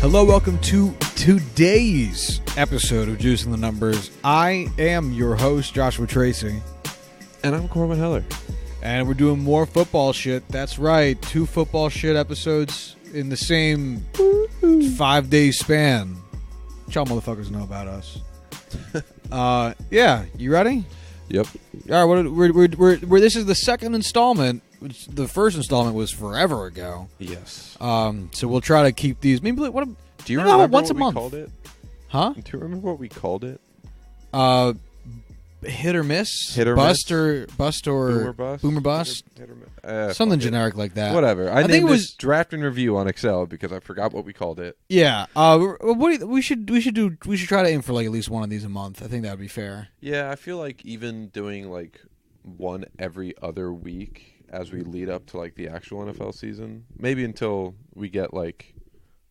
Hello, welcome to today's episode of Juicing the Numbers. I am your host, Joshua Tracy. And I'm Corwin Heller. And we're doing more football shit. That's right, 2 football shit episodes in the same 5-day span. Which y'all motherfuckers know about us. Yeah, you ready? Yep. All right, we're this is the second installment. Which the first installment was forever ago. Yes. So we'll try to keep these. Maybe Do you remember once what a month? we called it? Huh? Do you remember what we called it? Hit or miss, Hit or bust miss? or bust or Boomer bust? Hit or miss. something generic like that. Whatever. I think named it was this draft and review on Excel because I forgot what we called it. Yeah. We should try to aim for like at least one of these a month. I think that would be fair. Yeah, I feel like even doing like one every other week as we lead up to like the actual NFL season, maybe until we get like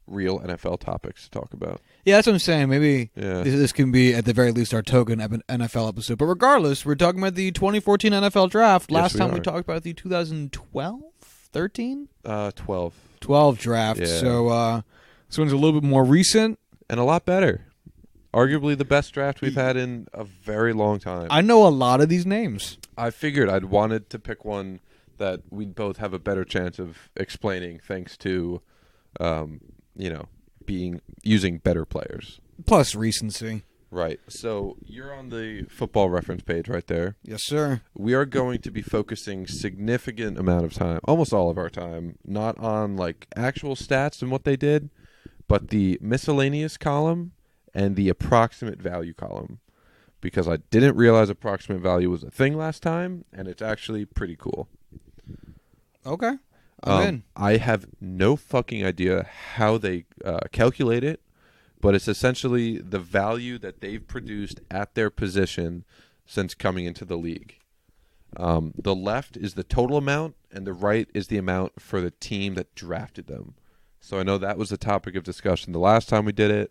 real NFL topics to talk about. Yeah, that's what I'm saying. Maybe Yeah. this can be at the very least our token NFL episode. But regardless, we're talking about the 2014 NFL draft. Yes, Last time we are. talked about the 2012, 13, 12. 12 draft. Yeah. So this one's a little bit more recent. And a lot better. Arguably the best draft we've had in a very long time. I know a lot of these names. I figured I'd wanted to pick one that we'd both have a better chance of explaining thanks to, using better players. Plus recency. Right. So you're on the football reference page right there. Yes, sir. We are going to be focusing significant amount of time, almost all of our time, not on like actual stats and what they did, but the miscellaneous column and the approximate value column. Because I didn't realize approximate value was a thing last time, and it's actually pretty cool. Okay. I'm in. I have no fucking idea how they calculate it, but it's essentially the value that they've produced at their position since coming into the league. The left is the total amount, and the right is the amount for the team that drafted them. So I know that was the topic of discussion the last time we did it.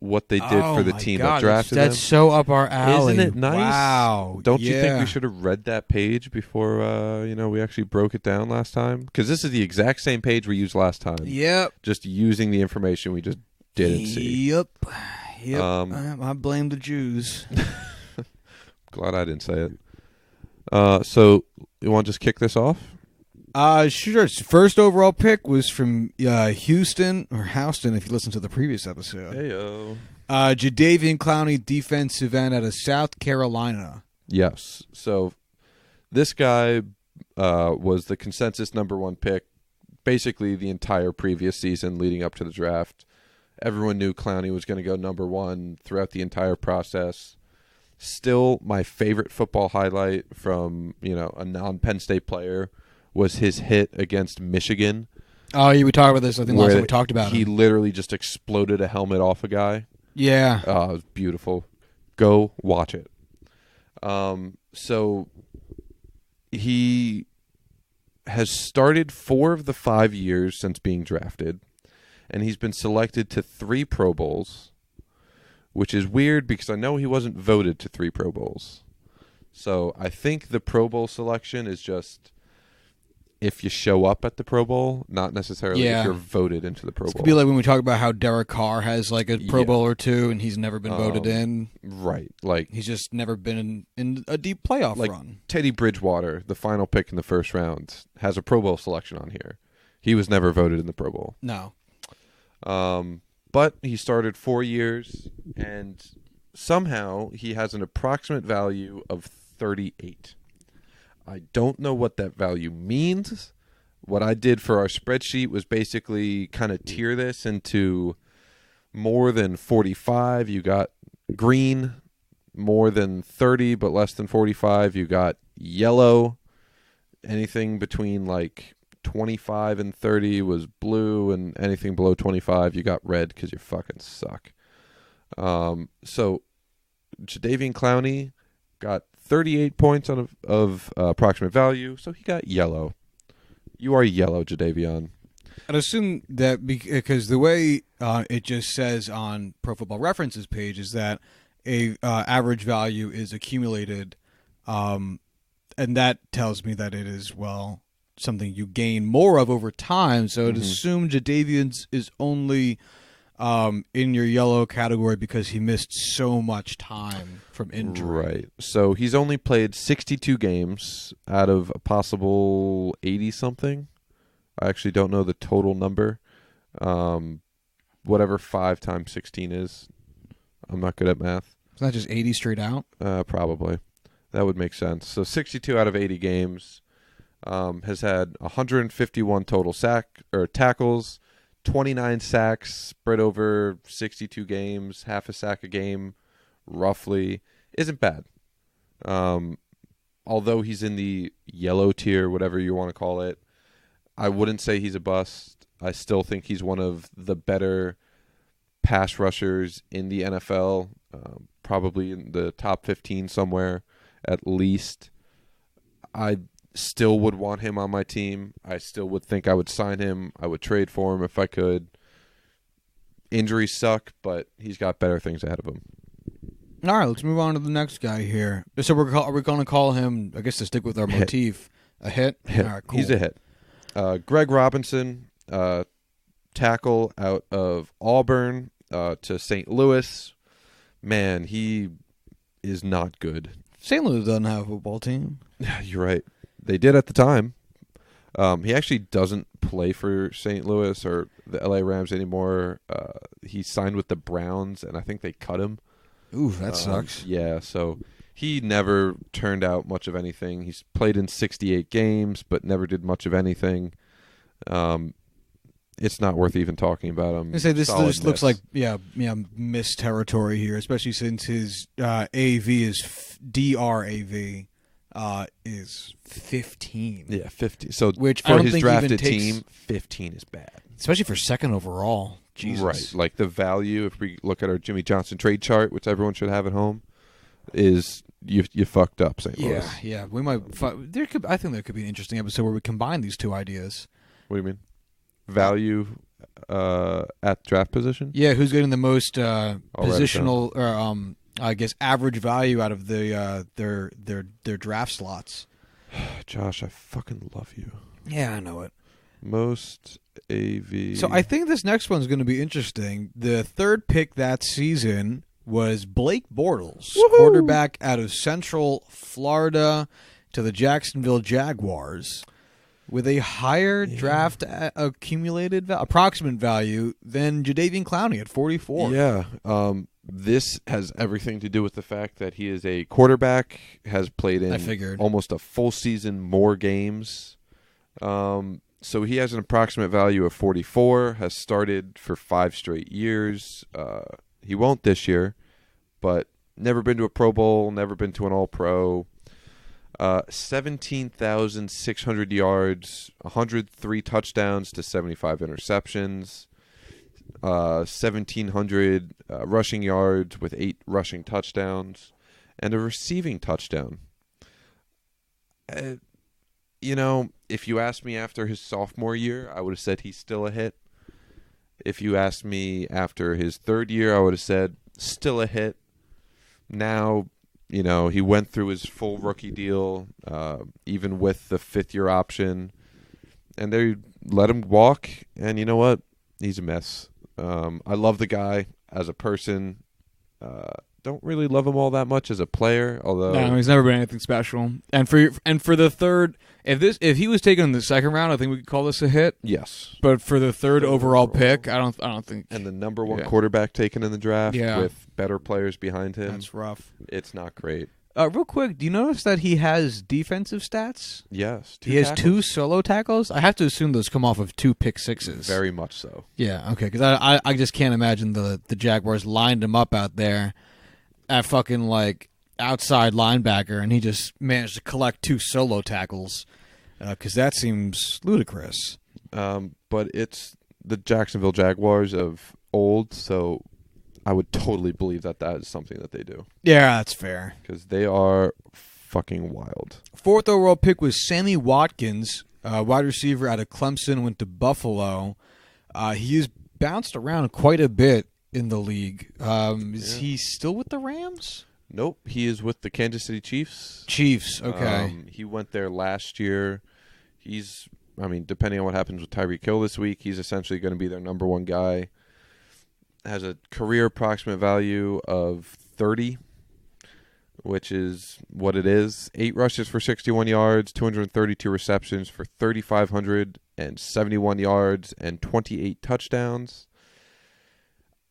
What they did for the team that drafted them. That's so up our alley. Isn't it nice? Wow. Don't you think we should have read that page before we actually broke it down last time? Because this is the exact same page we used last time. Yep. Just using the information we just didn't see. Yep. I blame the Jews. Glad I didn't say it. So you want to just kick this off? Sure. First overall pick was from Houston, if you listen to the previous episode. Heyo. Jadeveon Clowney, defensive end out of South Carolina. Yes. So this guy was the consensus number 1 pick basically the entire previous season leading up to the draft. Everyone knew Clowney was going to go number 1 throughout the entire process. Still, my favorite football highlight from, a non-Penn State player was his hit against Michigan. Oh, yeah, we talked about this. I think last time we talked about it. He literally just exploded a helmet off a guy. Yeah. Oh, it was beautiful. Go watch it. So he has started 4 of the 5 years since being drafted, and he's been selected to 3 Pro Bowls, which is weird because I know he wasn't voted to 3 Pro Bowls. So I think the Pro Bowl selection is just if you show up at the Pro Bowl, not necessarily if you're voted into the Pro Bowl. It could be like when we talk about how Derek Carr has like a Pro Bowl or 2 and he's never been voted in. Right. Like he's just never been in a deep playoff run. Teddy Bridgewater, the final pick in the first round, has a Pro Bowl selection on here. He was never voted in the Pro Bowl. No. But he started 4 years, and somehow he has an approximate value of 38. I don't know what that value means. What I did for our spreadsheet was basically kind of tier this into more than 45, you got green, more than 30 but less than 45, you got yellow, anything between like 25 and 30 was blue, and anything below 25 you got red because you fucking suck. So Jadeveon Clowney got 38 points of approximate value, so he got yellow. You are yellow, Jadeveon. I'd assume that because the way it just says on Pro Football References page is that a average value is accumulated, and that tells me that it is, something you gain more of over time. So I'd assume Jadeveon's is only in your yellow category because he missed so much time from injury. Right. So he's only played 62 games out of a possible 80-something. I actually don't know the total number. Whatever 5 times 16 is. I'm not good at math. Is that just 80 straight out? Probably. That would make sense. So 62 out of 80 games. Has had 151 total tackles, 29 sacks spread over 62 games, half a sack a game, roughly. Isn't bad. Although he's in the yellow tier, whatever you want to call it, I wouldn't say he's a bust. I still think he's one of the better pass rushers in the NFL, probably in the top 15 somewhere at least. I still would want him on my team. I still would think I would sign him. I would trade for him if I could. Injuries suck, but he's got better things ahead of him. All right, let's move on to the next guy here. So are we going to call him, I guess to stick with our motif, a hit? Hit. All right, cool. He's a hit. Greg Robinson, tackle out of Auburn to St. Louis. Man, he is not good. St. Louis doesn't have a football team. You're right. They did at the time. He actually doesn't play for St. Louis or the LA Rams anymore. He signed with the Browns, and I think they cut him. Ooh, that sucks. Yeah, so he never turned out much of anything. He's played in 68 games, but never did much of anything. It's not worth even talking about him. I say this just looks like missed territory here, especially since his AV is DRAV is 15. Yeah, 15. So which for I don't his think drafted even takes, team, 15 is bad. Especially for second overall. Jesus. Right. Like the value, if we look at our Jimmy Johnson trade chart, which everyone should have at home, is you fucked up, St. Louis. Yeah. We might. I think there could be an interesting episode where we combine these two ideas. What do you mean? Value at draft position? Yeah, who's getting the most positional, or I guess average value out of the their draft slots? Josh, I fucking love you. Yeah, I know it. Most AV. So I think this next one's going to be interesting. The third pick that season was Blake Bortles, Woohoo! quarterback out of Central Florida to the Jacksonville Jaguars, with a higher draft accumulated approximate value than Jadeveon Clowney at 44. Yeah. This has everything to do with the fact that he is a quarterback, has played in almost a full season more games. So he has an approximate value of 44, has started for 5 straight years. He won't this year, but never been to a Pro Bowl, never been to an All-Pro. 17,600 yards, 103 touchdowns to 75 interceptions, 1,700 rushing yards with 8 rushing touchdowns, and a receiving touchdown. If you asked me after his sophomore year, I would have said he's still a hit. If you asked me after his third year, I would have said still a hit. Now, he went through his full rookie deal, even with the 5th-year option, and they let him walk, and you know what? He's a mess. I love the guy as a person. Don't really love him all that much as a player, although no, he's never been anything special. And for the third, if he was taken in the second round, I think we could call this a hit. Yes, but for the third overall pick, I don't think. And the number 1 quarterback taken in the draft with better players behind him. That's rough. It's not great. Real quick, do you notice that he has defensive stats? Yes, he has 2 solo tackles. I have to assume those come off of 2 pick sixes. Very much so. Yeah, okay, because I just can't imagine the Jaguars lined him up out there at fucking outside linebacker, and he just managed to collect 2 solo tackles, because that seems ludicrous. But it's the Jacksonville Jaguars of old, so I would totally believe that is something that they do. Yeah, that's fair. Because they are fucking wild. 4th overall pick was Sammy Watkins, wide receiver out of Clemson, went to Buffalo. He's bounced around quite a bit in the league. Is he still with the Rams? Nope, he is with the Kansas City Chiefs. Chiefs, okay. He went there last year. Depending on what happens with Tyreek Hill this week, he's essentially going to be their number 1 guy. has a career approximate value of 30, which is what it is. 8 rushes for 61 yards, 232 receptions for 3,571 yards, and 28 touchdowns.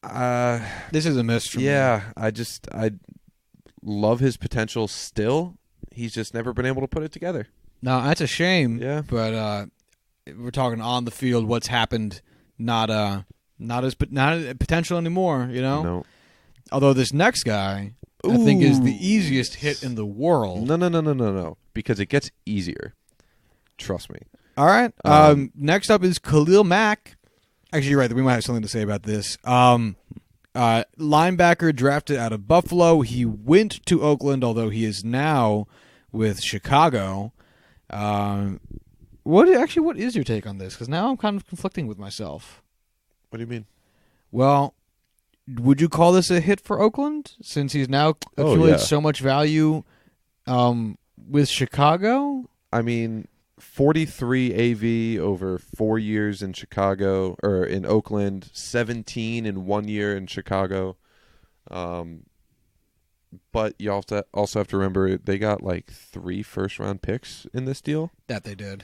This is a miss for me. Yeah, I love his potential still. He's just never been able to put it together. No, that's a shame. Yeah. But we're talking on the field, what's happened, not potential anymore, you know? No. Although this next guy, I think, is the easiest hit in the world. No. Because it gets easier. Trust me. All right. Next up is Khalil Mack. Actually, you're right. We might have something to say about this. Linebacker drafted out of Buffalo. He went to Oakland, although he is now with Chicago. What is your take on this? Because now I'm kind of conflicting with myself. What do you mean? Well, would you call this a hit for Oakland since he's now accumulated so much value with Chicago? I mean, 43 AV over 4 years in Chicago or in Oakland, 17 in 1 year in Chicago. But you also have to remember they got like 3 first-round picks in this deal. That they did.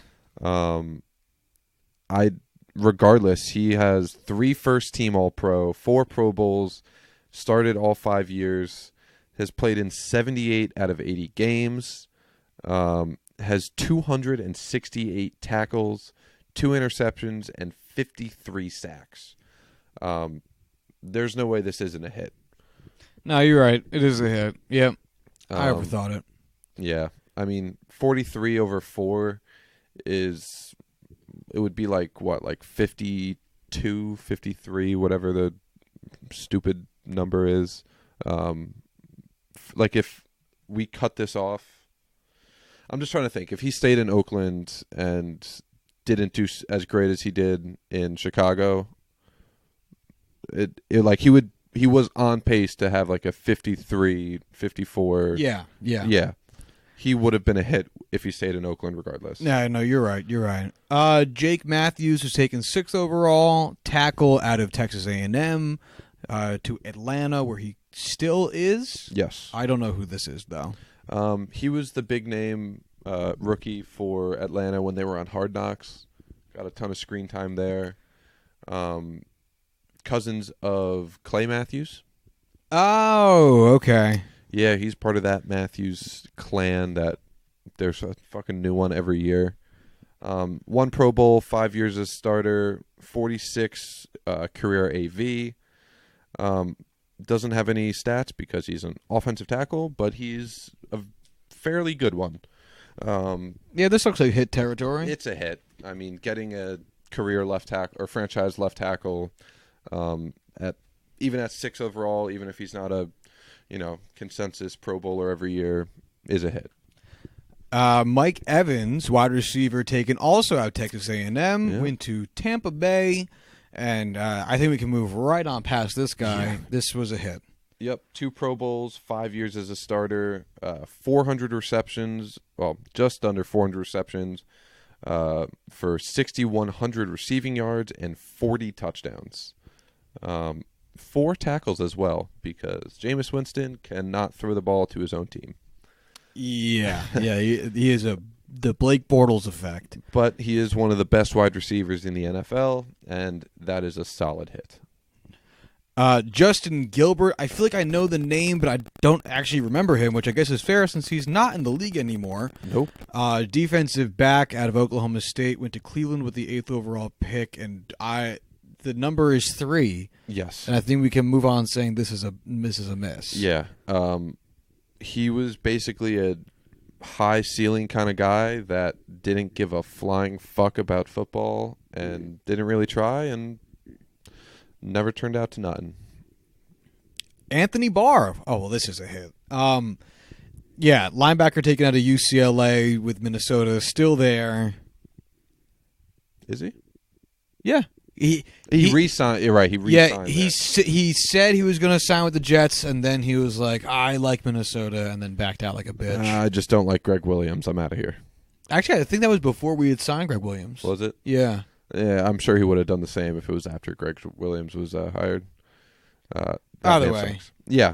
Regardless, he has 3 first-team All-Pro, 4 Pro Bowls, started all 5 years, has played in 78 out of 80 games, has 268 tackles, 2 interceptions, and 53 sacks. There's no way this isn't a hit. No, you're right. It is a hit. Yep. I overthought it. Yeah. I mean, 43 over 4 it would be like, what, like 52, 53, whatever the stupid number is. Like if we cut this off, I'm just trying to think. If he stayed in Oakland and didn't do as great as he did in Chicago, he was on pace to have like a 53, 54. Yeah. He would have been a hit if he stayed in Oakland regardless. Yeah, no, you're right. Jake Matthews was taken 6th overall, tackle out of Texas A&M to Atlanta, where he still is. Yes. I don't know who this is, though. He was the big name rookie for Atlanta when they were on Hard Knocks. Got a ton of screen time there. Cousins of Clay Matthews. Oh, okay. Yeah, he's part of that Matthews clan that there's a fucking new one every year. 1 Pro Bowl, 5 years as starter, 46 career AV. Doesn't have any stats because he's an offensive tackle, but he's a fairly good one. Yeah, this looks like hit territory. It's a hit. I mean, getting a career left tackle or franchise left tackle at 6 overall, even if he's not a consensus Pro Bowler every year, is a hit. Mike Evans, wide receiver, taken also out of Texas A&M, went to Tampa Bay, and I think we can move right on past this guy. Yeah. This was a hit. Yep, 2 Pro Bowls, 5 years as a starter, 400 receptions, well, just under 400 receptions, for 6,100 receiving yards and 40 touchdowns. 4 tackles as well, because Jameis Winston cannot throw the ball to his own team. Yeah, he is the Blake Bortles effect. But he is one of the best wide receivers in the NFL, and that is a solid hit. Justin Gilbert, I feel like I know the name, but I don't actually remember him, which I guess is fair since he's not in the league anymore. Nope. Defensive back out of Oklahoma State, went to Cleveland with the 8th overall pick, and the number is 3. Yes. And I think we can move on saying this is a miss. Yeah. He was basically a high ceiling kind of guy that didn't give a flying fuck about football and didn't really try and never turned out to nothing. Anthony Barr. Oh, well, this is a hit. Yeah, linebacker taken out of UCLA with Minnesota, still there. Is he? Yeah. He re-signed. You're right. He re-signed. Yeah, he said he was going to sign with the Jets, and then he was like, "I like Minnesota," and then backed out like a bitch. I just don't like Greg Williams. I'm out of here. Actually, I think that was before we had signed Greg Williams. Was it? Yeah. Yeah, I'm sure he would have done the same if it was after Greg Williams was hired. Either way. sucks. Yeah,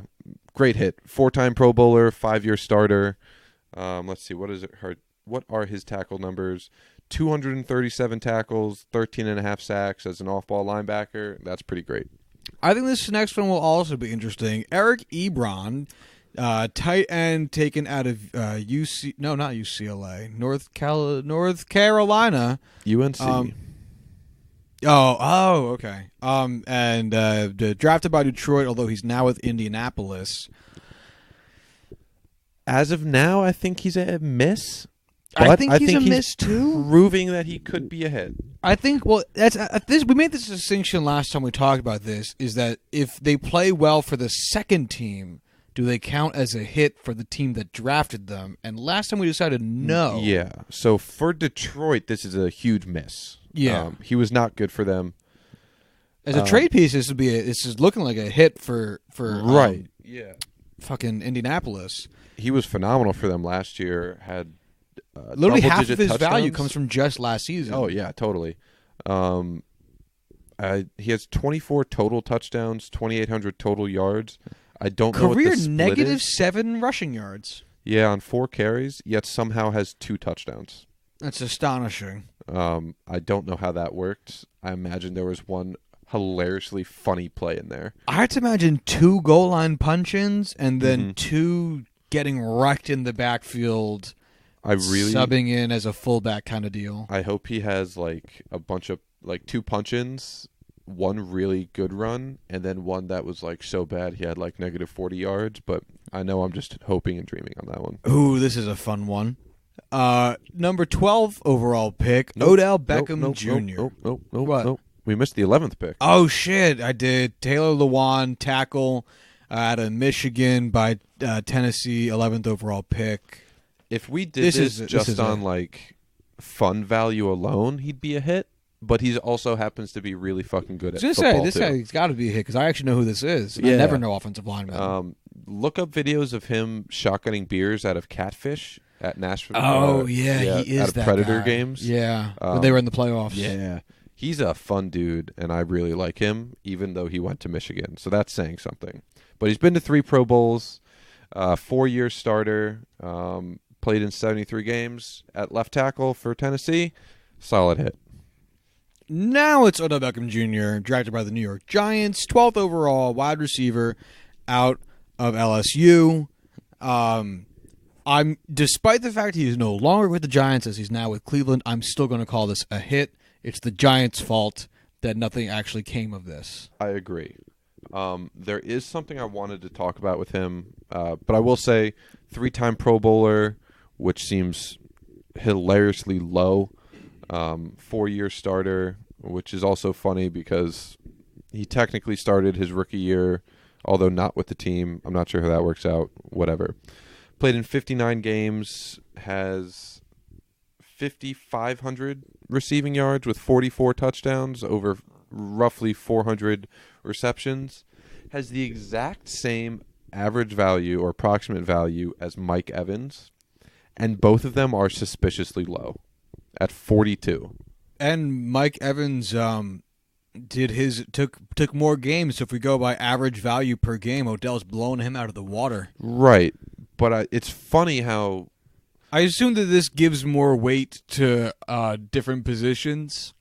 great hit. 4-time Pro Bowler, 5-year starter. Let's see, what are his tackle numbers? 237 tackles, 13.5 sacks as an off-ball linebacker. That's pretty great. I think this next one will also be interesting. Eric Ebron, tight end taken out of not UCLA, North Carolina. UNC. Okay. And drafted by Detroit, although he's now with Indianapolis. As of now, I think he's a miss. I think he's a miss too. Proving that he could be a hit. I think. Well, that's this. We made this distinction last time we talked about this. Is that if they play well for the second team, do they count as a hit for the team that drafted them? And last time we decided no. Yeah. So for Detroit, this is a huge miss. Yeah. He was not good for them. As a trade piece, this is looking like a hit for right. Yeah. Fucking Indianapolis. He was phenomenal for them last year. Had literally half of his touchdowns. value comes from just last season. Oh yeah, totally. He has 24 total touchdowns, 2,800 total yards. I don't know what the split negative is. 7 rushing yards. Yeah, on 4 carries, yet somehow has 2 touchdowns. That's astonishing. I don't know how that worked. I imagine there was one hilariously funny play in there. I had to imagine 2 goal line punch-ins and then 2 getting wrecked in the backfield. Subbing in as a fullback kind of deal. I hope he has like a bunch of 2 punch-ins, one really good run, and then one that was like so bad he had like negative 40 yards. But I know I'm just hoping and dreaming on that one. Ooh, this is a fun one. Number 12 overall pick, Odell Beckham Jr. Nope. We missed the 11th pick. Oh shit, I did. Taylor Lewan, tackle out of Michigan by Tennessee, 11th overall pick. If we did this on like fun value alone, he'd be a hit. But he also happens to be really fucking good at football. This guy's got to be a hit because I actually know who this is. Yeah. I never know offensive linemen. Look up videos of him shotgunning beers out of Catfish at Nashville. Oh he is out of that Predator guy. games. Yeah, when they were in the playoffs. Yeah, he's a fun dude, and I really like him, even though he went to Michigan. So that's saying something. But he's been to 3 Pro Bowls, 4-year starter, played in 73 games at left tackle for Tennessee. Solid hit. Now it's Odell Beckham Jr., drafted by the New York Giants, 12th overall, wide receiver out of LSU. Despite the fact he is no longer with the Giants as he's now with Cleveland, I'm still going to call this a hit. It's the Giants' fault that nothing actually came of this. I agree. There is something I wanted to talk about with him, but I will say 3-time Pro Bowler, which seems hilariously low. 4-year starter, which is also funny because he technically started his rookie year, although not with the team. I'm not sure how that works out. Whatever. Played in 59 games, has 5,500 receiving yards with 44 touchdowns over roughly 400 receptions. Has the exact same average value or approximate value as Mike Evans, and both of them are suspiciously low at 42. And Mike Evans took more games. So if we go by average value per game, Odell's blowing him out of the water. Right. But it's funny how I assume that this gives more weight to different positions,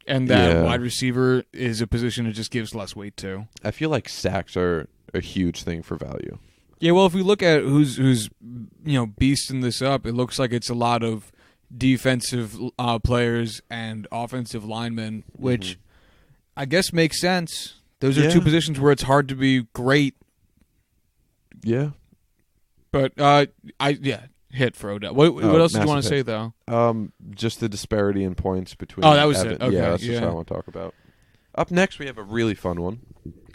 and that wide receiver is a position it just gives less weight to. I feel like sacks are a huge thing for value. Yeah, well, if we look at who's beasting this up, it looks like it's a lot of defensive players and offensive linemen, which I guess makes sense. Those are 2 positions where it's hard to be great. Yeah. But hit for Odell. What else do you want to say though? Just the disparity in points between. Oh, that was it. Okay, yeah, that's just what I want to talk about. Up next, we have a really fun one.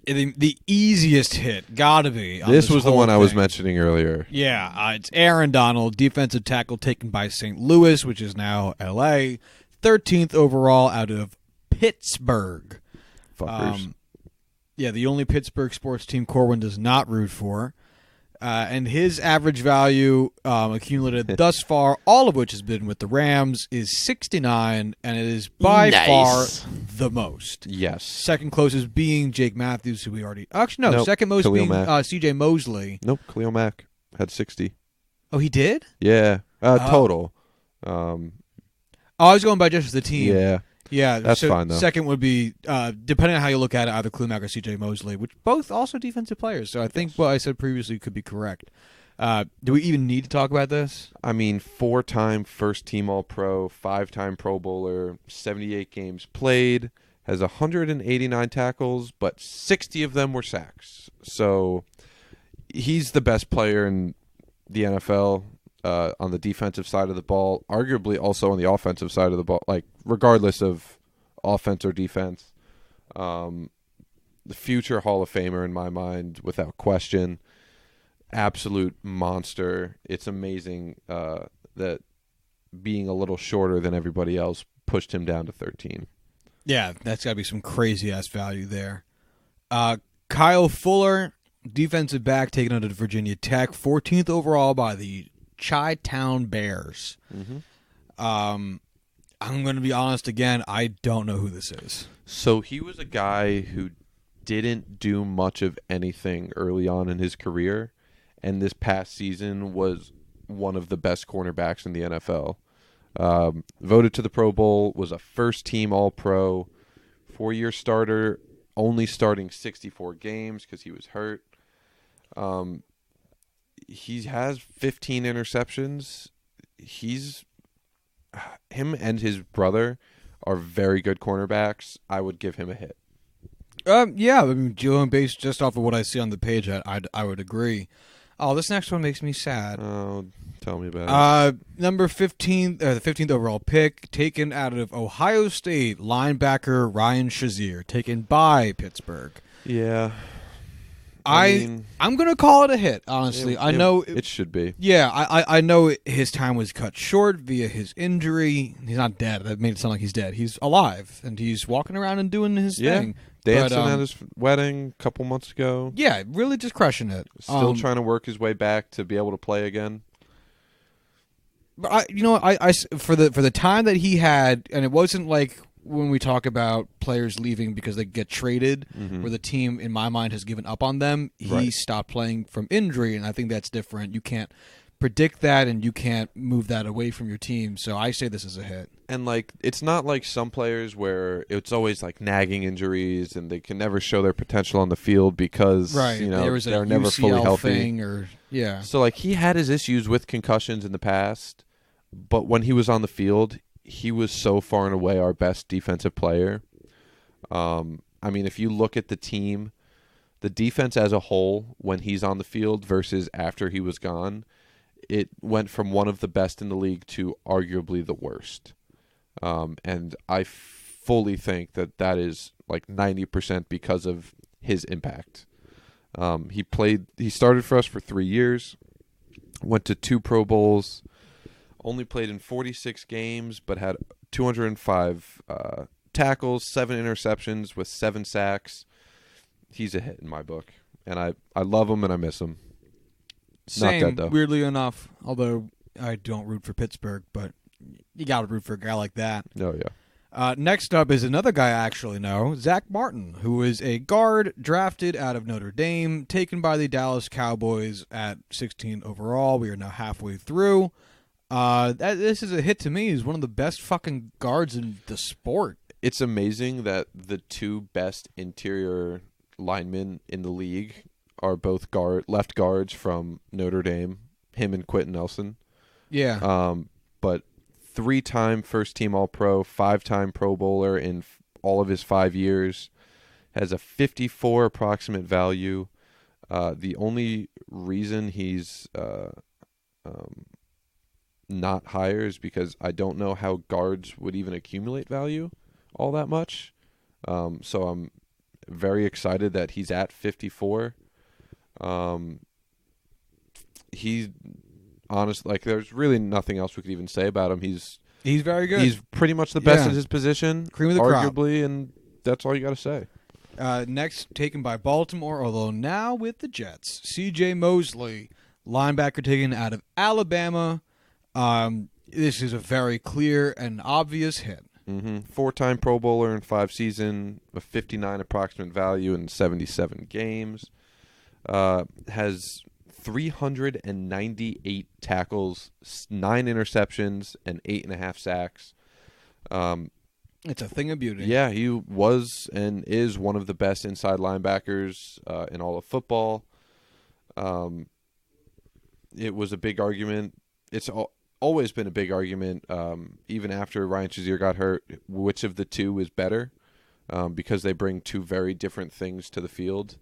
The easiest hit, gotta be. This was the one I was mentioning earlier. Yeah, it's Aaron Donald, defensive tackle taken by St. Louis, which is now L.A., 13th overall out of Pittsburgh. Fuckers. The only Pittsburgh sports team Corwin does not root for. And his average value accumulated thus far, all of which has been with the Rams, is 69, and it is by far the most. Yes. Second closest being Jake Matthews, who we already... Actually, no. Nope. Second most Khalil being Mack. C.J. Mosley. Nope. Khalil Mack had 60. Oh, he did? Yeah. Total. I was going by just the team. Yeah. Yeah, That's so fine, though. Second would be, depending on how you look at it, either Khalil Mack or C.J. Mosley, which both also defensive players. So I think what I said previously could be correct. Do we even need to talk about this? I mean, 4-time first-team All-Pro, 5-time Pro Bowler, 78 games played, has 189 tackles, but 60 of them were sacks. So he's the best player in the NFL on the defensive side of the ball, arguably also on the offensive side of the ball, like regardless of offense or defense. The future Hall of Famer in my mind, without question. Absolute monster. It's amazing that being a little shorter than everybody else pushed him down to 13. Yeah, that's got to be some crazy-ass value there. Kyle Fuller, defensive back, taken out of Virginia Tech, 14th overall by the Chi-Town Bears. Mm-hmm. I'm going to be honest again, I don't know who this is. So he was a guy who didn't do much of anything early on in his career, and this past season was one of the best cornerbacks in the NFL. Voted to the Pro Bowl, was a first-team All-Pro, 4-year starter, only starting 64 games because he was hurt. He has 15 interceptions. Him and his brother are very good cornerbacks. I would give him a hit. Yeah, I mean, based just off of what I see on the page, I would agree. Oh, this next one makes me sad. Oh, tell me about it. Number 15, the 15th overall pick, taken out of Ohio State, linebacker Ryan Shazier, taken by Pittsburgh. Yeah. I'm going to call it a hit, honestly. I know it should be. Yeah, I know his time was cut short via his injury. He's not dead. That made it sound like he's dead. He's alive, and he's walking around and doing his thing. Dancing at his wedding a couple months ago. Yeah, really just crushing it. Still trying to work his way back to be able to play again. But I for the time that he had, and it wasn't like when we talk about players leaving because they get traded, where the team, in my mind, has given up on them. He stopped playing from injury, and I think that's different. You can't predict that, and you can't move that away from your team. So I say this is a hit. And it's not like some players where it's always like nagging injuries, and they can never show their potential on the field because they're never fully healthy. So he had his issues with concussions in the past, but when he was on the field, he was so far and away our best defensive player. I mean, if you look at the team, the defense as a whole, when he's on the field versus after he was gone, it went from one of the best in the league to arguably the worst. And I fully think that is like 90% because of his impact. He started for us for 3 years, went to 2 Pro Bowls, only played in 46 games, but had 205 tackles, 7 interceptions with 7 sacks. He's a hit in my book, and I love him and I miss him. Same, not dead, though. Weirdly enough, although I don't root for Pittsburgh, but you got to root for a guy like that. Oh, yeah. Next up is another guy I actually know, Zach Martin, who is a guard drafted out of Notre Dame, taken by the Dallas Cowboys at 16 overall. We are now halfway through. This is a hit to me. He's one of the best fucking guards in the sport. It's amazing that the 2 best interior linemen in the league are both left guards from Notre Dame, him and Quentin Nelson. Yeah. But 3-time first-team All-Pro, 5-time Pro Bowler in all of his 5 years, has a 54 approximate value. The only reason he's not higher is because I don't know how guards would even accumulate value all that much. So I'm very excited that he's at 54. He honestly, there's really nothing else we could even say about him. He's very good. He's pretty much the best at his position, Cream of the crop. arguably, and that's all you got to say. Next, taken by Baltimore, although now with the Jets. C.J. Mosley, linebacker taken out of Alabama. This is a very clear and obvious hit. Mm-hmm. 4-time Pro Bowler in 5 seasons, a 59 approximate value in 77 games. Has 398 tackles, 9 interceptions, and 8.5 sacks. It's a thing of beauty. Yeah, he was and is one of the best inside linebackers in all of football. It was a big argument. It's always been a big argument, even after Ryan Shazier got hurt, which of the two is better, because they bring two very different things to the field.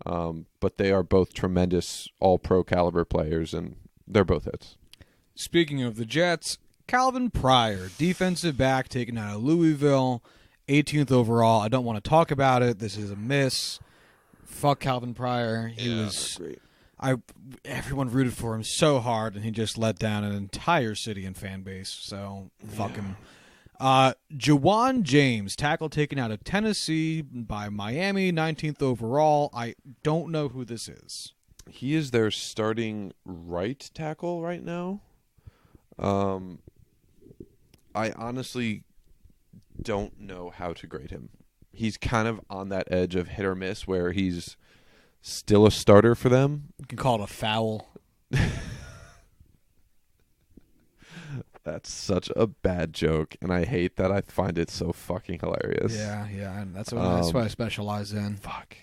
But they are both tremendous all-pro caliber players, and they're both hits. Speaking of the Jets, Calvin Pryor, defensive back taken out of Louisville, 18th overall. I don't want to talk about it. This is a miss. Fuck Calvin Pryor. He was great. Everyone rooted for him so hard, and he just let down an entire city and fan base. So fuck him. Jawan James, tackle taken out of Tennessee by Miami, 19th overall. I don't know who this is. He is their starting right tackle right now. I honestly don't know how to grade him. He's kind of on that edge of hit or miss where he's still a starter for them. You can call it a foul. That's such a bad joke, and I hate that. I find it so fucking hilarious. Yeah, and that's what I specialize in. Fuck.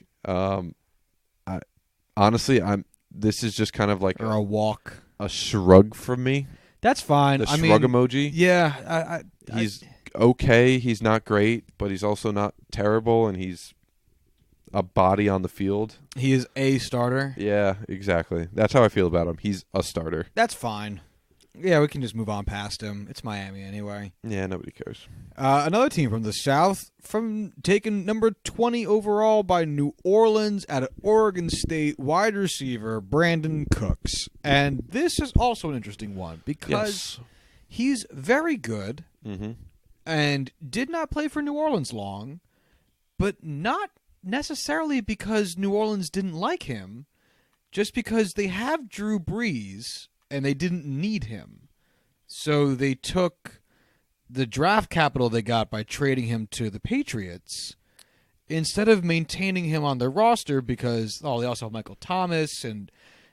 This is just kind of like or a walk, a shrug from me. That's fine. The shrug emoji. Yeah, he's okay. He's not great, but he's also not terrible, and he's a body on the field. He is a starter. Yeah, exactly. That's how I feel about him. He's a starter. That's fine. Yeah, we can just move on past him. It's Miami anyway. Yeah, nobody cares. Another team from the South, taken number 20 overall by New Orleans at Oregon State, wide receiver Brandon Cooks. And this is also an interesting one because he's very good and did not play for New Orleans long, but not necessarily because New Orleans didn't like him, just because they have Drew Brees and they didn't need him. So they took the draft capital they got by trading him to the Patriots instead of maintaining him on their roster because, they also have Michael Thomas and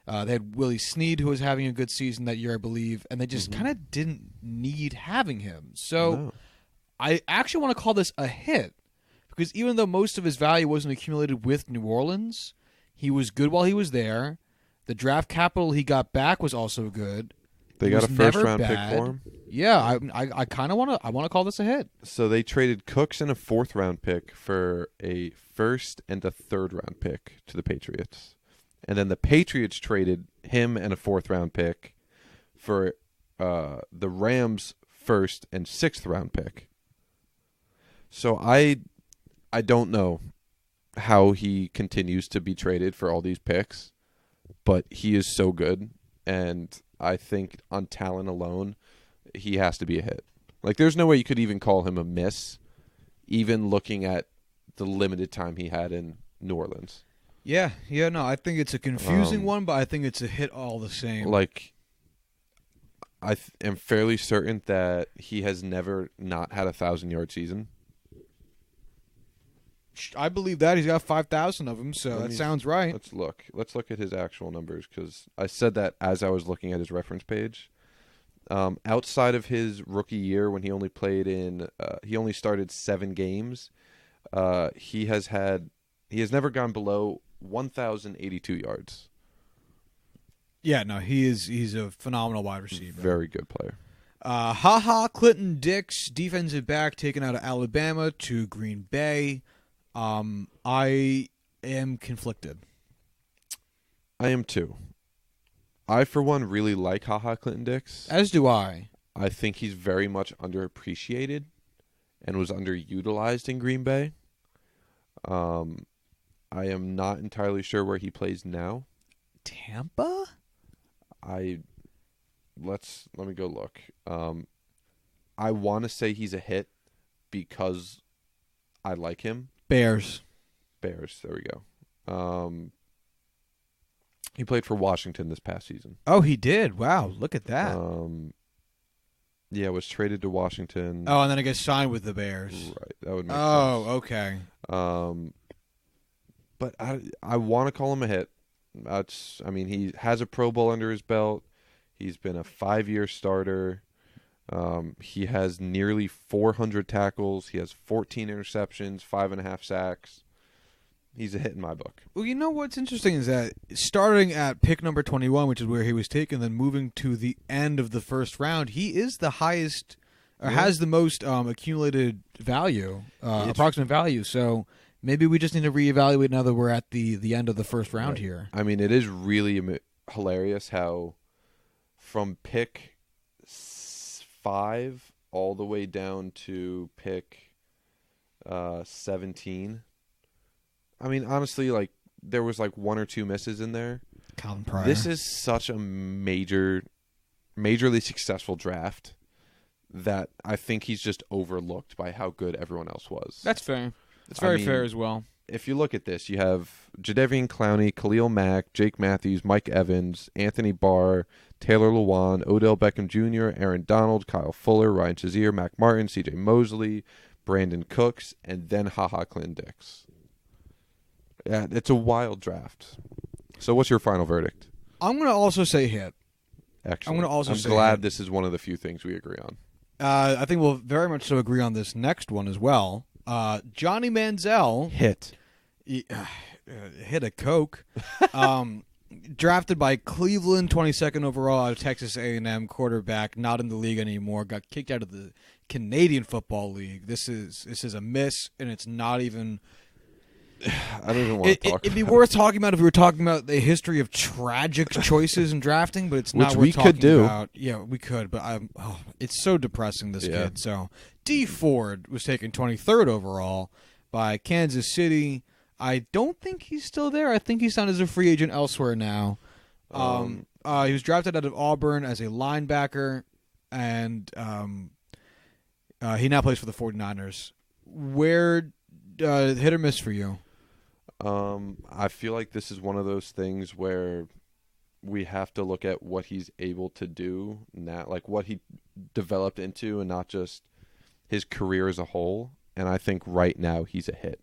they had Willie Snead who was having a good season that year, I believe, and they just kind of didn't need having him. So I actually want to call this a hit because even though most of his value wasn't accumulated with New Orleans, he was good while he was there. The draft capital he got back was also good. They got a first-round pick for him. Yeah, I kind of want to call this a hit. So they traded Cooks and a 4th-round pick for a 1st and a 3rd-round pick to the Patriots, and then the Patriots traded him and a 4th-round pick for the Rams' 1st and 6th-round pick. So I don't know how he continues to be traded for all these picks. But he is so good, and I think on talent alone, he has to be a hit. Like, there's no way you could even call him a miss, even looking at the limited time he had in New Orleans. Yeah, no, I think it's a confusing one, but I think it's a hit all the same. Like, I am fairly certain that he has never not had a 1,000-yard season. I believe that. He's got 5,000 of them, so that sounds right. Let's look. Let's look at his actual numbers because I said that as I was looking at his reference page. Outside of his rookie year when he only played he only started 7 games, he has never gone below 1,082 yards. Yeah, no, he's a phenomenal wide receiver. Very good player. Clinton Dix, defensive back taken out of Alabama to Green Bay. I am conflicted. I am too. I, for one, really like Clinton Dix. As do I. I think he's very much underappreciated and was underutilized in Green Bay. I am not entirely sure where he plays now. Tampa? Let me go look. I want to say he's a hit because I like him. Bears. Bears. There we go. He played for Washington this past season. Oh, he did. Wow, look at that. Yeah, was traded to Washington. Oh, and then I guess signed with the Bears. Right, that would make sense. Oh, okay. But I want to call him a hit. He has a Pro Bowl under his belt. He's been a 5-year starter. He has nearly 400 tackles. He has 14 interceptions, 5.5 sacks. He's a hit in my book. Well, you know what's interesting is that starting at pick number 21, which is where he was taken, then moving to the end of the first round, he is the highest, or has the most accumulated value, approximate value. So maybe we just need to reevaluate now that we're at the end of the first round here. I mean, it is really hilarious how from pick 5 all the way down to pick 17. I mean, honestly, like there was like 1 or 2 misses in there. Colin Pryor. This is such a majorly successful draft that I think he's just overlooked by how good everyone else was. That's fair. It's very fair as well. If you look at this, you have Jadeveon Clowney, Khalil Mack, Jake Matthews, Mike Evans, Anthony Barr, Taylor Lewan, Odell Beckham Jr., Aaron Donald, Kyle Fuller, Ryan Shazier, Mac Martin, C.J. Mosley, Brandon Cooks, and then Clinton Dix. Yeah, it's a wild draft. So what's your final verdict? I'm going to also say hit. Excellent. I'm say glad hit. This is one of the few things we agree on. I think we'll very much so agree on this next one as well. Johnny Manziel. Hit. Hit a Coke. Drafted by Cleveland, 22nd overall out of Texas A&M, quarterback, not in the league anymore, got kicked out of the Canadian Football League. This is a miss, and it's not even... I don't even want to talk. It'd be worth talking about if we were talking about the history of tragic choices in drafting, but it's not. Which worth we talking could do. About. Yeah, we could, but it's so depressing. This kid. So D Ford was taken 23rd overall by Kansas City. I don't think he's still there. I think he's signed as a free agent elsewhere now. He was drafted out of Auburn as a linebacker, and he now plays for the 49ers. Where hit or miss for you? I feel like this is one of those things where we have to look at what he's able to do now, like what he developed into, and not just his career as a whole. And I think right now he's a hit.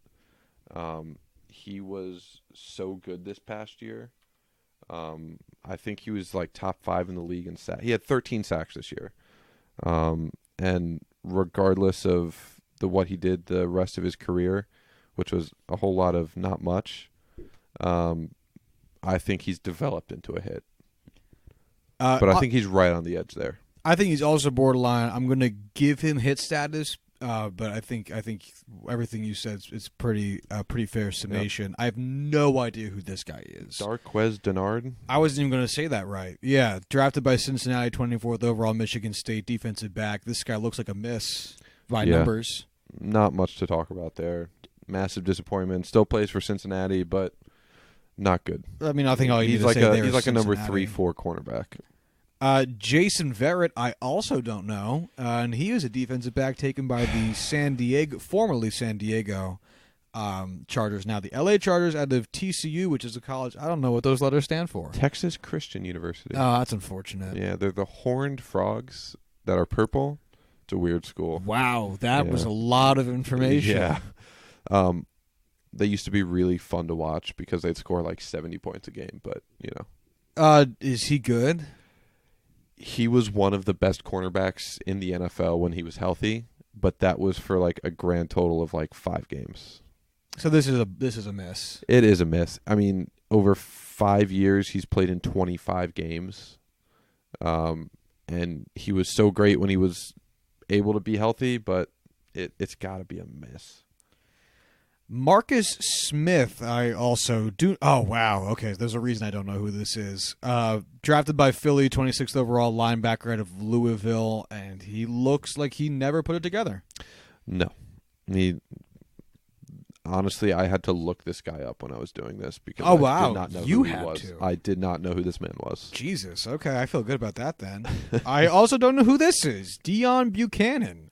He was so good this past year. I think he was like top 5 in the league in sacks. He had 13 sacks this year. And regardless of what he did the rest of his career, which was a whole lot of not much, I think he's developed into a hit. But I think he's right on the edge there. I think he's also borderline. I'm going to give him hit status, but I think everything you said is pretty fair summation. Yep. I have no idea who this guy is. Darqueze Dennard? I wasn't even going to say that right. Yeah, drafted by Cincinnati, 24th overall, Michigan State defensive back. This guy looks like a miss by numbers. Not much to talk about there. Massive disappointment. Still plays for Cincinnati, but not good. I mean, I think all you he's need like to say there he's is like Cincinnati. a number 3-4 cornerback. Jason Verrett, I also don't know, and he is a defensive back taken by the formerly San Diego Chargers, now the LA Chargers, out of TCU, which is a college. I don't know what those letters stand for. Texas Christian University. Oh, that's unfortunate. Yeah, they're the horned frogs that are purple. It's a weird school. Wow, that was a lot of information. Yeah. They used to be really fun to watch because they'd score like 70 points a game, but, you know. Is he good? He was one of the best cornerbacks in the NFL when he was healthy, but that was for like a grand total of like 5 games. So this is a miss. It is a miss. I mean, over 5 years, he's played in 25 games. And he was so great when he was able to be healthy, but it's got to be a miss. Marcus Smith, I also do. Oh, wow. Okay, there's a reason I don't know who this is. Drafted by Philly, 26th overall linebacker out of Louisville, and he looks like he never put it together. No. Honestly, I had to look this guy up when I was doing this because I did not know who he was. To. I did not know who this man was. Jesus. Okay, I feel good about that then. I also don't know who this is. Deion Buchanan,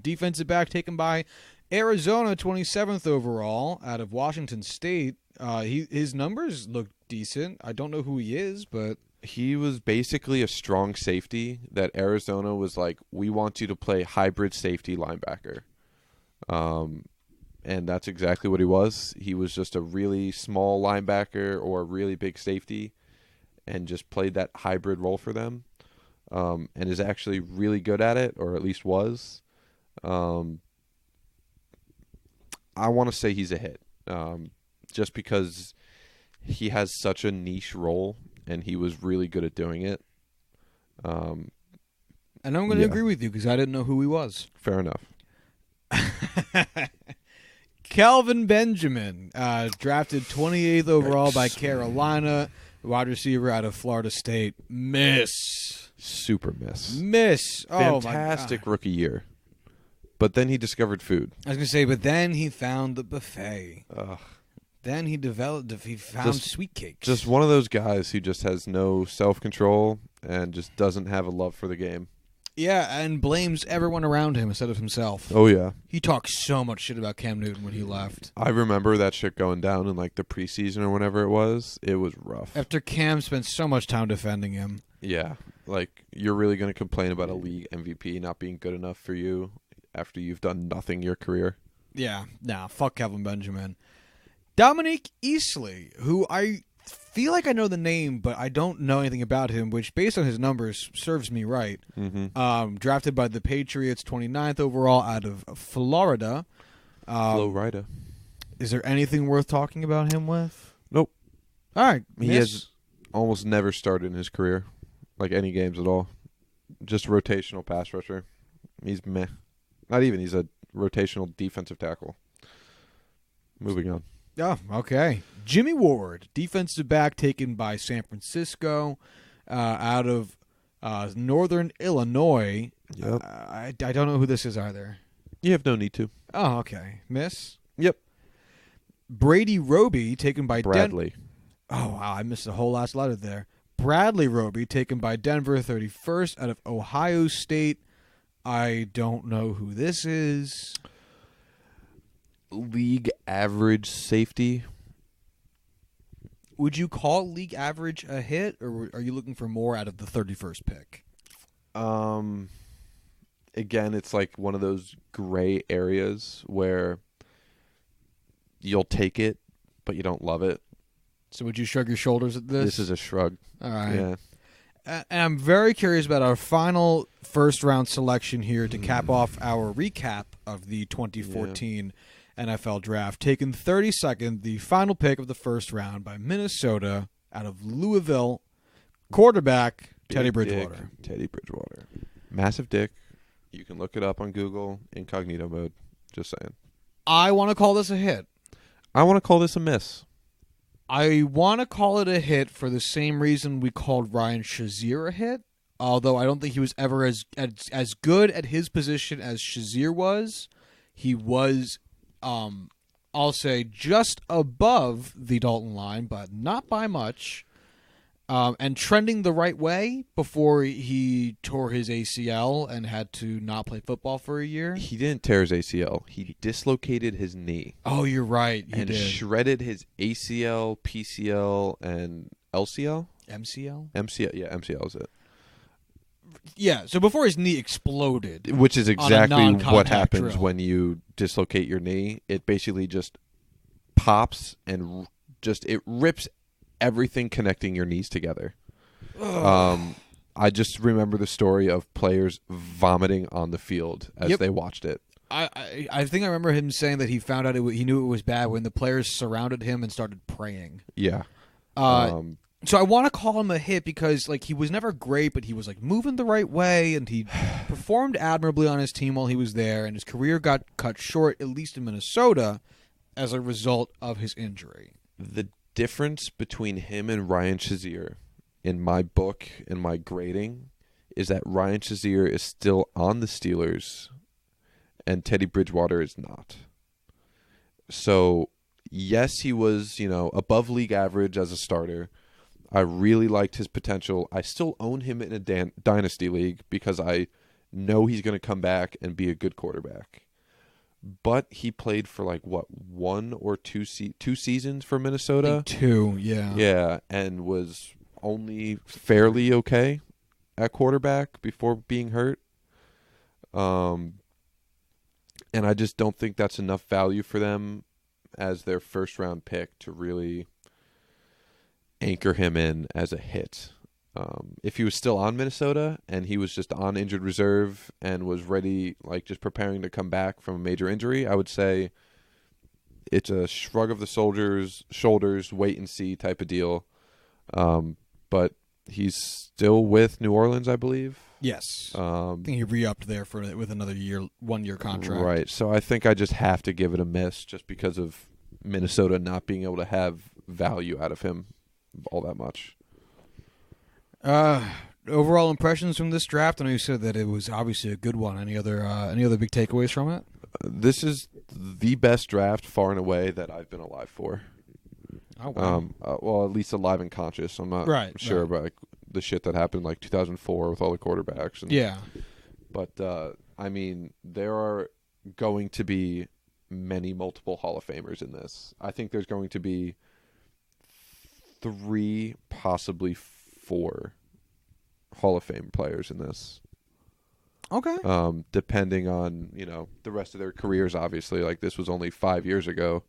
defensive back taken by Arizona, 27th overall out of Washington State. His numbers look decent. I don't know who he is, but He was basically a strong safety that Arizona was like, we want you to play hybrid safety linebacker. And that's exactly what he was. He was just a really small linebacker or a really big safety and just played that hybrid role for them, and is actually really good at it, or at least was. I want to say he's a hit, just because he has such a niche role and he was really good at doing it. And I'm going to agree with you because I didn't know who he was. Fair enough. Kelvin Benjamin, drafted 28th overall by Carolina, wide receiver out of Florida State. Super miss. Oh, Fantastic rookie year. But then he discovered food. I was going to say, but then he found the buffet. Ugh. Then he found sweet cakes. Just one of those guys who just has no self-control and just doesn't have a love for the game. Yeah, and blames everyone around him instead of himself. Oh, yeah. He talked so much shit about Cam Newton when he left. I remember that shit going down in like the preseason or whenever it was. It was rough. After Cam spent so much time defending him. Yeah. Like, you're really going to complain about a league MVP not being good enough for you after you've done nothing your career? Yeah. Nah, fuck Kelvin Benjamin. Dominique Easley, who I feel like I know the name, but I don't know anything about him, which, based on his numbers, serves me right. Mm-hmm. Drafted by the Patriots, 29th overall out of Florida. Florida. Is there anything worth talking about him with? Nope. All right. He has almost never started in his career, like any games at all. Just rotational pass rusher. He's meh. Not even. He's a rotational defensive tackle. Moving on. Oh, okay. Jimmy Ward, defensive back taken by San Francisco, out of Northern Illinois. Yep. I don't know who this is either. You have no need to. Oh, okay. Miss? Yep. Brady Roby, taken by Bradley. Oh, wow. I missed the whole last letter there. Bradley Roby, taken by Denver, 31st, out of Ohio State. I don't know who this is. League average safety. Would you call league average a hit, or are you looking for more out of the 31st pick? Again, it's like one of those gray areas where you'll take it, but you don't love it. So would you shrug your shoulders at this? This is a shrug. All right. Yeah. And I'm very curious about our final first-round selection here to cap off our recap of the 2014 NFL Draft. Taken 32nd, the final pick of the first round by Minnesota out of Louisville, quarterback Teddy Bridgewater. Teddy Bridgewater. Massive dick. You can look it up on Google, incognito mode. Just saying. I want to call this a hit. I want to call this a miss. I want to call it a hit for the same reason we called Ryan Shazier a hit, although I don't think he was ever as good at his position as Shazier was. He was, I'll say, just above the Dalton line, but not by much, and trending the right way before he tore his ACL and had to not play football for a year. He didn't tear his ACL. He dislocated his knee. Oh, you're right. He and did. Shredded his ACL, PCL, and LCL? MCL? MCL, yeah, MCL is it. Yeah, so before his knee exploded. Which is exactly what happens drill. when you dislocate your knee. It basically just pops and just it rips everything connecting your knees together. I just remember the story of players vomiting on the field as they watched it. I think I remember him saying that he found out he knew it was bad when the players surrounded him and started praying. Yeah. So I want to call him a hit because like he was never great, but he was like moving the right way and he performed admirably on his team while he was there, and his career got cut short, at least in Minnesota, as a result of his injury. The difference between him and Ryan Shazier in my book and my grading is that Ryan Shazier is still on the Steelers and Teddy Bridgewater is not. So, yes, he was, above league average as a starter. I really liked his potential. I still own him in a dynasty league because I know he's going to come back and be a good quarterback. but he played for like what, one or two seasons for Minnesota. I think 2, yeah. Yeah, and was only fairly okay at quarterback before being hurt. And I just don't think that's enough value for them as their first round pick to really anchor him in as a hit. If he was still on Minnesota and he was just on injured reserve and was ready, like just preparing to come back from a major injury, I would say it's a shrug of the shoulders, wait and see type of deal. But he's still with New Orleans, I believe. Yes. I think he re-upped there with another 1-year contract. Right. So I think I just have to give it a miss just because of Minnesota not being able to have value out of him all that much. Overall impressions from this draft? I know you said that it was obviously a good one. Any other big takeaways from it? This is the best draft far and away that I've been alive for. Oh, wow. Well, at least alive and conscious. I'm not sure about like the shit that happened like 2004 with all the quarterbacks. Yeah. But I mean, there are going to be many multiple Hall of Famers in this. I think there's going to be 3, possibly 4 Hall of Fame players in this. Okay. Depending on, the rest of their careers, obviously. Like, this was only 5 years ago.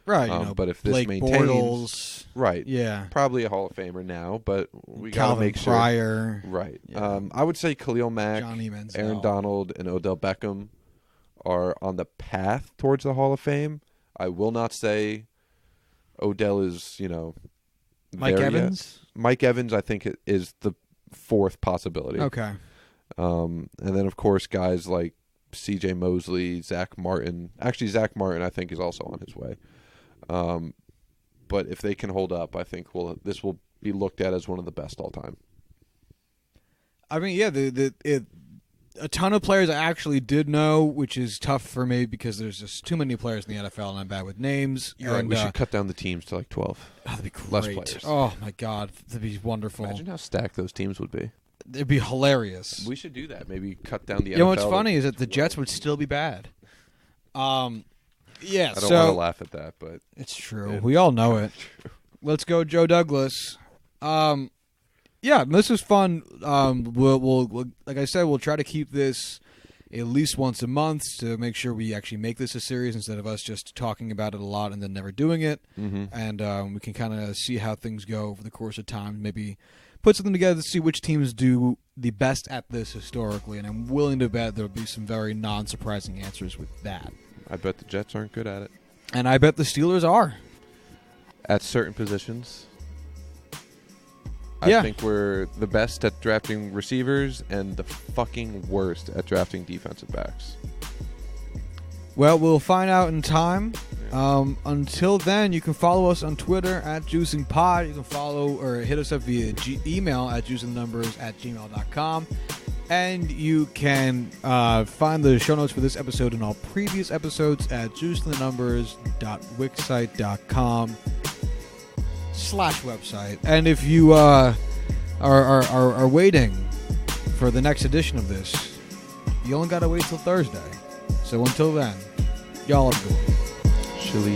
Right. But if this Blake maintains... Bortles. Right. Yeah. Probably a Hall of Famer now, but we got to make sure... Pryor. Right. Yeah. I would say Khalil Mack, Johnny Manziel, Aaron Donald, and Odell Beckham are on the path towards the Hall of Fame. I will not say Odell is, Mike Evans? Yet. Mike Evans, I think, is the 4th possibility. Okay. And then, of course, guys like C.J. Mosley, Zach Martin. Actually, Zach Martin, I think, is also on his way. But if they can hold up, I think this will be looked at as one of the best all time. I mean, yeah, a ton of players I actually did know, which is tough for me because there's just too many players in the NFL, and I'm bad with names. You're right. We should cut down the teams to like 12. Oh, that'd be great. Less players. Oh, my God. That'd be wonderful. Imagine how stacked those teams would be. It'd be hilarious. We should do that. Maybe cut down the NFL. You know what's funny is that the Jets would still be bad. Yeah, I don't want to laugh at that, but... It's true. We all know it. Let's go, Joe Douglas. Yeah, this is fun. We'll like I said, we'll try to keep this at least once a month to make sure we actually make this a series instead of us just talking about it a lot and then never doing it. Mm-hmm. And we can kind of see how things go over the course of time. Maybe put something together to see which teams do the best at this historically. And I'm willing to bet there'll be some very non-surprising answers with that. I bet the Jets aren't good at it. And I bet the Steelers are. At certain positions. Yeah. I think we're the best at drafting receivers and the fucking worst at drafting defensive backs. Well, we'll find out in time. Until then, you can follow us on Twitter at JuicingPod. You can follow or hit us up via email at juicingthenumbers@gmail.com. And you can find the show notes for this episode and all previous episodes at juicingthenumbers.wixsite.com/website. And if you are waiting for the next edition of this, you only got to wait till Thursday. So until then, y'all have a good one. Chili.